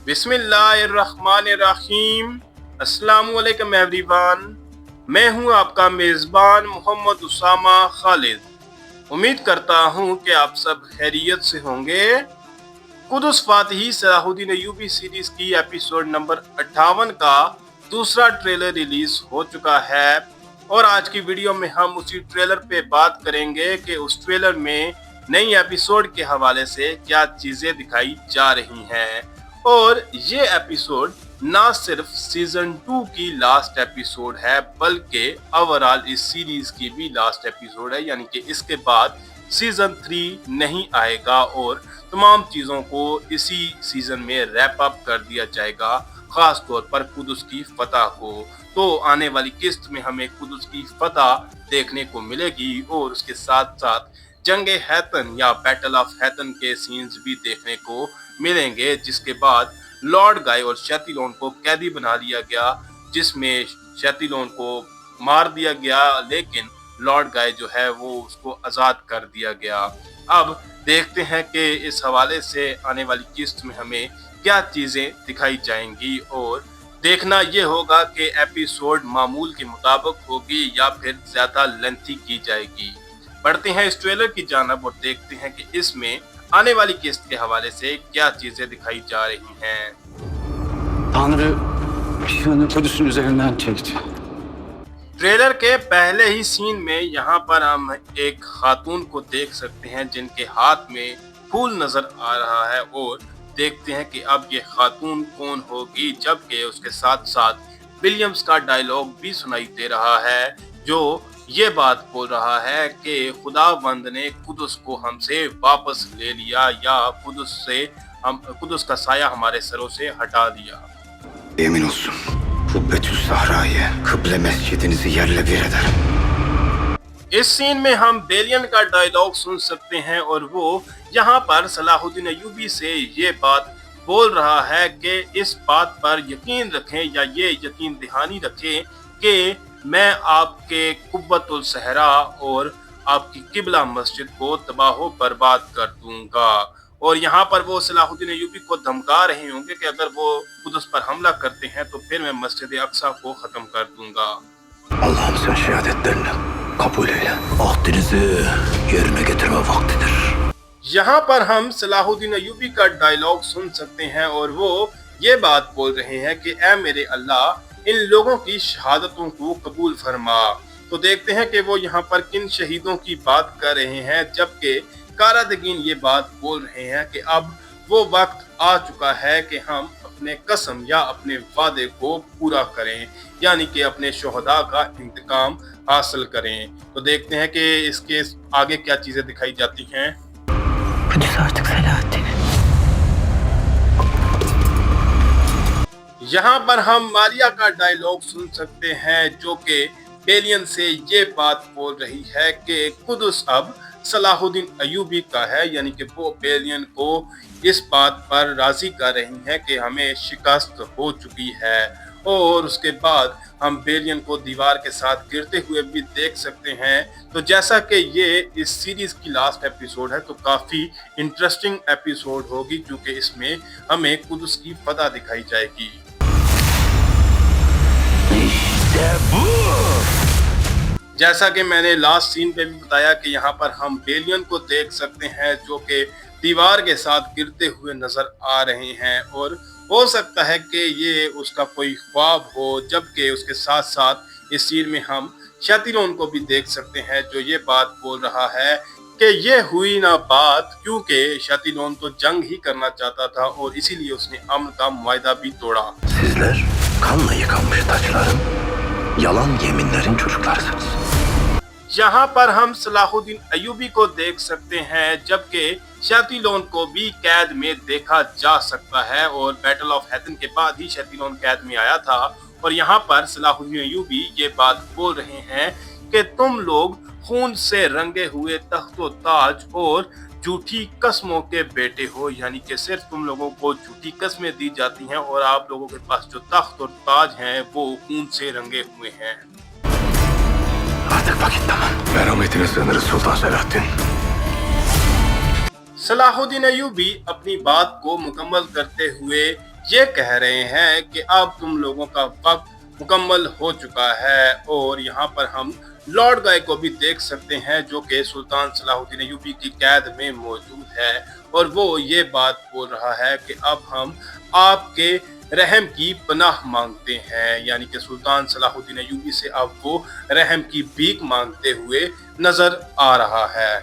बिस्मिल्लाहिर्रहमानिर्रहीम। अस्सलामुअलैकुम एवरीवन। मैं हूं आपका मेज़बान मोहम्मद उसामा खालिद। उम्मीद करता हूं कि आप सब खैरियत से होंगे। कुदस फातिही सलाहुद्दीन अय्यूबी सीरीज की एपिसोड नंबर 58 का दूसरा ट्रेलर रिलीज हो चुका है और आज की वीडियो में हम उसी ट्रेलर पे बात करेंगे कि उस ट्रेलर में नई एपिसोड के हवाले से क्या चीजें दिखाई जा रही हैं। और ये एपिसोड ना सिर्फ सीजन 2 की लास्ट एपिसोड है बल्कि ओवरऑल इस सीरीज की भी लास्ट एपिसोड है, यानी कि इसके बाद सीजन 3 नहीं आएगा और तमाम चीजों को इसी सीजन में रैप अप कर दिया जाएगा, खास तौर पर कुदस की फतह को। तो आने वाली किस्त में हमें कुदस की फतह देखने को मिलेगी और उसके साथ साथ जंगे हैतन या बैटल ऑफ हैतन के सीन्स भी देखने को मिलेंगे, जिसके बाद लॉर्ड गाय और शैतिलोन को कैदी बना लिया गया, जिसमें शैतिलोन को मार दिया गया लेकिन लॉर्ड गाय जो है वो उसको आजाद कर दिया गया। अब देखते हैं कि इस हवाले से आने वाली किस्त में हमें क्या चीजें दिखाई जाएंगी और देखना ये होगा कि एपिसोड मामूल के मुताबिक होगी या फिर ज्यादा लेंथी की जाएगी। बढ़ते हैं इस ट्रेलर की जानब और देखते हैं कि इसमें आने वाली किस्त के हवाले से क्या चीजें दिखाई जा रही हैं। Tanrı Şivan'ı Kudüs'ün üzerinden çekti. Trailer के पहले ही सीन में यहाँ पर हम एक खातून को देख सकते हैं जिनके हाथ में फूल नजर आ रहा है और देखते हैं कि अब ये खातून कौन होगी, जबकि उसके साथ साथ विलियम्स का डायलॉग भी सुनाई दे रहा है जो ये बात बोल रहा है कि खुदावंद ने कुदस को हमसे वापस ले लिया या कुदस का साया हमारे सरों से हटा दिया। Yemin olsun. Kubbetüs Sahra'yı, kıble mescidinizi yerle bir ederim. इस सीन में हम बेलियन का डायलॉग सुन सकते हैं और वो यहाँ पर सलाहुद्दीन अय्यूबी से ये बात बोल रहा है कि इस बात पर यकीन रखें या ये यकीन दहानी रखें कि मैं आपके कुब्बतुल सहरा और आपकी किबला मस्जिद को तबाह बर्बाद कर दूंगा। और यहाँ पर वो सलाहुद्दीन अय्यूबी को धमका रहे होंगे कि अगर वो कुदस पर हमला करते हैं तो फिर मैं मस्जिद अक्सा को खत्म कर दूंगा। Allah'ım sen şehadetlerini kabul eyle. Ahdinizi yerine getirme vaktidir. यहाँ पर हम सलाहुद्दीन अय्यूबी का डायलॉग सुन सकते हैं और वो ये बात बोल रहे हैं कि ऐ मेरे अल्लाह इन लोगों की शहादतों को कबूल फरमा। तो देखते हैं कि वो यहाँ पर किन शहीदों की बात कर रहे हैं, जबकि कारादगीन ये बात बोल रहे हैं कि अब वो वक्त आ चुका है कि हम अपने कसम या अपने वादे को पूरा करें, यानी कि अपने शोहदा का इंतकाम हासिल करें। तो देखते हैं कि इसके आगे क्या चीजें दिखाई जाती हैं। यहाँ पर हम मारिया का डायलॉग सुन सकते हैं जो कि बेलियन से ये बात बोल रही है कि कुदस अब सलाहुद्दीन अय्यूबी का है, यानी कि वो बेलियन को इस बात पर राजी कर रही हैं कि हमें शिकस्त हो चुकी है। और उसके बाद हम बेलियन को दीवार के साथ गिरते हुए भी देख सकते हैं। तो जैसा कि ये इस सीरीज की लास्ट एपिसोड है तो काफी इंटरेस्टिंग एपिसोड होगी क्योंकि इसमें हमें कुदस की फतह दिखाई जाएगी। जैसा कि मैंने लास्ट सीन पे भी बताया कि यहाँ पर हम बेलियन को देख सकते हैं जो कि दीवार के साथ गिरते हुए नजर आ रहे हैं और हो सकता है कि ये उसका कोई ख्वाब हो, जबकि उसके साथ साथ इस सीन में हम शैतिलोन को भी देख सकते हैं जो ये बात बोल रहा है कि ये हुई ना बात, क्योंकि शैतिलोन तो जंग ही करना चाहता था और इसीलिए उसने अमन का मुआहदा भी तोड़ा। Sizler kanla yıkanmış taçların, yalan yeminlerin çocuklarısınız. यहाँ पर हम सलाहुद्दीन अय्यूबी को देख सकते हैं जबकि शैतिलोन को भी कैद में देखा जा सकता है और बैटल ऑफ हैतन के बाद ही शैतिलोन कैद में आया था। और यहाँ पर सलाहुद्दीन अय्यूबी ये बात बोल रहे हैं कि तुम लोग खून से रंगे हुए तख्तो ताज और झूठी कस्मों के बेटे हो, यानी कि सिर्फ तुम लोगों को झूठी कस्में दी जाती हैं और आप लोगों के पास जो तख्त और ताज हैं वो खून से रंगे हुए हैं। Artık vakit tamam. Merhametine sığınırız Sultan Selahattin. Salahuddin Ayyubi अपनी बात को मुकम्मल करते हुए ये कह रहे हैं कि अब तुम लोगों का वक्त मुकम्मल हो चुका है। और यहाँ पर हम लॉर्ड गाय को भी देख सकते हैं जो कि सुल्तान सलाहुद्दीन अय्यूबी की कैद में मौजूद है और वो ये बात बोल रहा है कि अब हम आपके रहम की पनाह मांगते हैं, यानी कि सुल्तान सलाहुद्दीन अय्यूबी से अब वो रहम की भीख मांगते हुए नजर आ रहा है।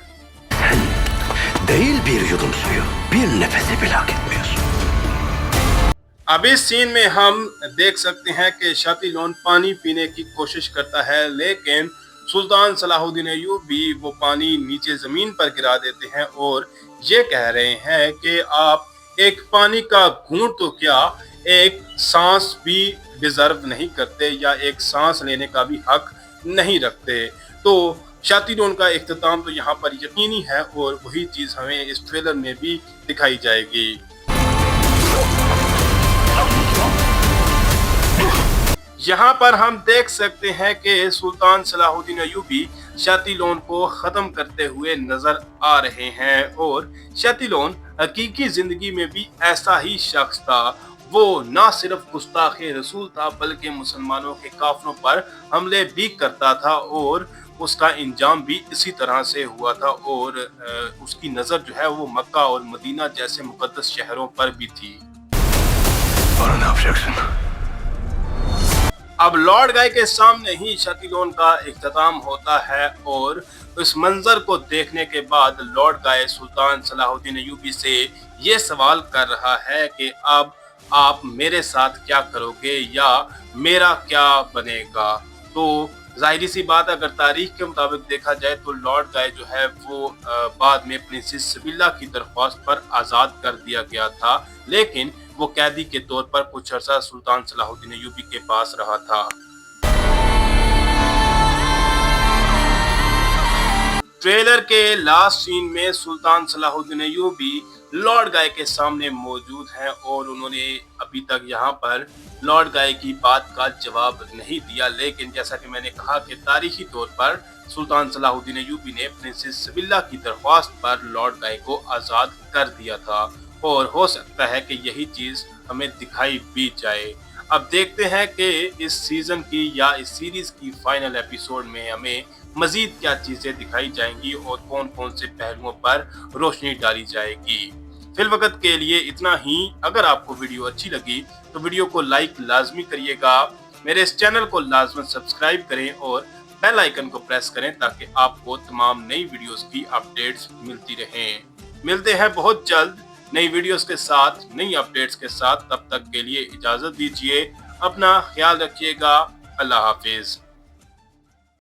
Değil bir yudum suyu, bir nefesi bile hak etmiyorsun. अब इस सीन में हम देख सकते हैं कि शातिलोन पानी पीने की कोशिश करता है, लेकिन सुल्तान सलाहुद्दीन अय्यूबी वो पानी नीचे जमीन पर गिरा देते हैं और ये कह रहे हैं कि आप एक पानी का घूंट तो क्या, एक सांस भी डिजर्व नहीं करते या एक सांस लेने का भी हक नहीं रखते। तो शातिलोन का इख्तिताम तो यहाँ पर यकीनी है और वही चीज हमें इस ट्रेलर में भी दिखाई जाएगी। यहाँ पर हम देख सकते हैं कि सुल्तान सलाहुद्दीन अय्यूबी शातिलोन को खत्म करते हुए नजर आ रहे हैं और शातिलोन हकीकी जिंदगी में भी ऐसा ही शख्स था। वो ना सिर्फ गुस्ताख रसूल था बल्कि मुसलमानों के काफिलों पर हमले भी करता था और उसका इंजाम भी इसी तरह से हुआ था और उसकी नजर जो है वो मक्का और मदीना जैसे मुकद्दस शहरों पर भी थी। Bana ne yapacaksın? अब लॉर्ड गाय के सामने ही शातिलोन का इख्तिताम होता है और उस मंजर को देखने के बाद लॉर्ड गाय सुल्तान सलाहुद्दीन अय्यूबी से ये सवाल कर रहा है कि अब आप मेरे साथ क्या करोगे या मेरा क्या बनेगा। तो जाहिर सी बात अगर तारीख के मुताबिक देखा जाए तो लॉर्ड गाय जो है वो बाद में प्रिंसेस सबिल्ला की दरख्वास्त पर आज़ाद कर दिया गया था, लेकिन वो कैदी के तौर पर कुछ अर्सा सुल्तान सलाहुद्दीन अय्यूबी के पास रहा था। ट्रेलर के लास्ट सीन में सुल्तान सलाहुद्दीन अय्यूबी लॉर्ड गाय के सामने मौजूद हैं और उन्होंने अभी तक यहाँ पर लॉर्ड गाय की बात का जवाब नहीं दिया, लेकिन जैसा कि मैंने कहा कि तारीखी तौर पर सुल्तान सलाहुद्दीन अय्यूबी ने प्रिंसेस सबिल्ला की दरख्वास्त पर लॉर्ड गाय को आज़ाद कर दिया था और हो सकता है कि यही चीज़ हमें दिखाई भी जाए। अब देखते हैं कि इस सीज़न की या इस सीरीज़ की फाइनल एपिसोड में हमें मज़ीद क्या चीज़ें दिखाई जाएंगी और कौन कौन से पहलुओं पर रोशनी डाली जाएगी। फिलवकत के लिए इतना ही। अगर आपको वीडियो अच्छी लगी तो वीडियो को लाइक लाजमी करिएगा, मेरे इस चैनल को लाजमी सब्सक्राइब करें और बेल आइकन को प्रेस करें ताकि आपको तमाम नई वीडियोस की अपडेट्स मिलती रहें। मिलते हैं बहुत जल्द नई वीडियोस के साथ, नई अपडेट्स के साथ। तब तक के लिए इजाज़त दीजिए, अपना ख्याल रखिएगा। अल्लाह हाफिज।